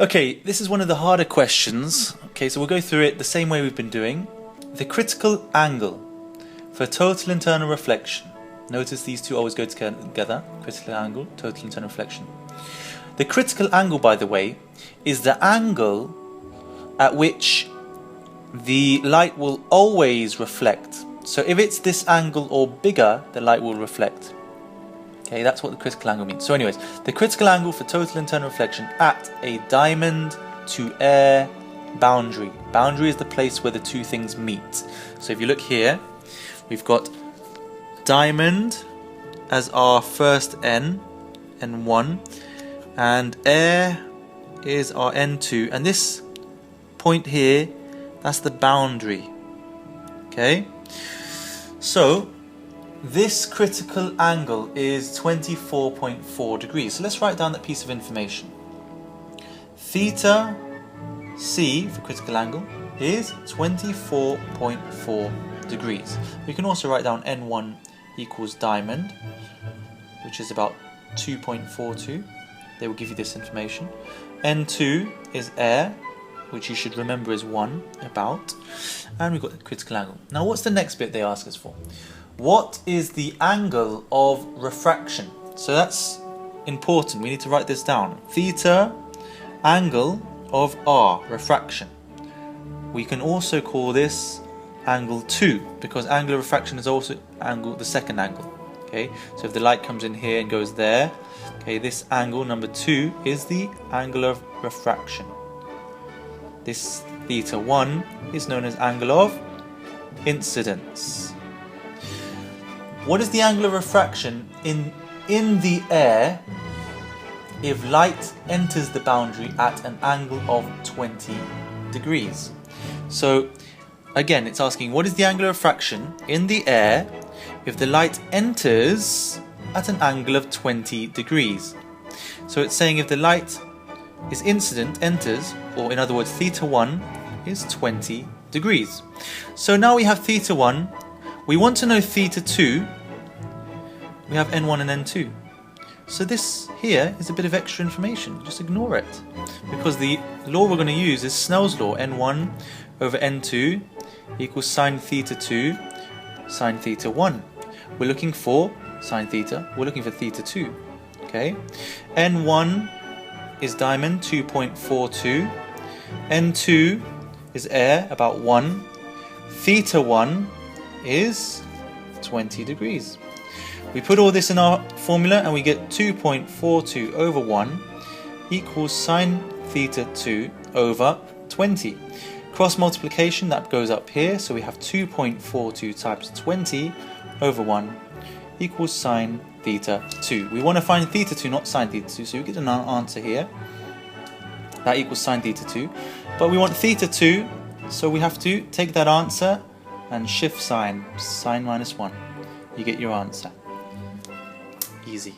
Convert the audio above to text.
Okay, this is one of the harder questions. Okay, so we'll go through it the same way we've been doing. The critical angle for total internal reflection. Notice these two always go together. Critical angle, total internal reflection. The critical angle, by the way, is the angle at which the light will always reflect. So if it's this angle or bigger, the light will reflect. Okay, that's what the critical angle means. So anyways, the critical angle for total internal reflection at a diamond to air boundary. Boundary is the place where the two things meet. So if you look here, we've got diamond as our first N, N1, and air is our N2, and this point here, that's the boundary. Okay, so this critical angle is 24.4 degrees. So let's write down that piece of information. Theta C for critical angle is 24.4 degrees. We can also write down N1 equals diamond, which is about 2.42. They will give you this information. N2 is air, which you should remember is 1, about. And we've got the critical angle. Now what's the next bit they ask us for? What is the angle of refraction? So that's important. We need to write this down. Theta, angle of R, refraction. We can also call this angle 2, because angle of refraction is also the second angle. Okay, so if the light comes in here and goes there, okay, this angle number 2 is the angle of refraction. This theta 1 is known as angle of incidence. What is the angle of refraction in the air if light enters the boundary at an angle of 20 degrees? So again, it's asking what is the angle of refraction in the air if the light enters at an angle of 20 degrees. So it's saying if the light is incident, enters, or in other words theta 1 is 20 degrees. So now we have theta 1. We want to know theta 2. We have N1 and N2. So this here is a bit of extra information. Just ignore it. Because the law we're going to use is Snell's law. N1 over N2 equals sine theta 2 sine theta 1. We're looking for sine theta. We're looking for theta 2. Okay. N1 is diamond, 2.42. N2 is air, about 1. Theta 1 is 20 degrees. We put all this in our formula and we get 2.42 over 1 equals sine theta 2 over 20. Cross multiplication, that goes up here, so we have 2.42 times 20 over 1 equals sine theta 2. We want to find theta 2, not sine theta 2, so we get an answer here. That equals sine theta 2. But we want theta 2, so we have to take that answer and shift sign, sine minus 1. You get your answer. Easy.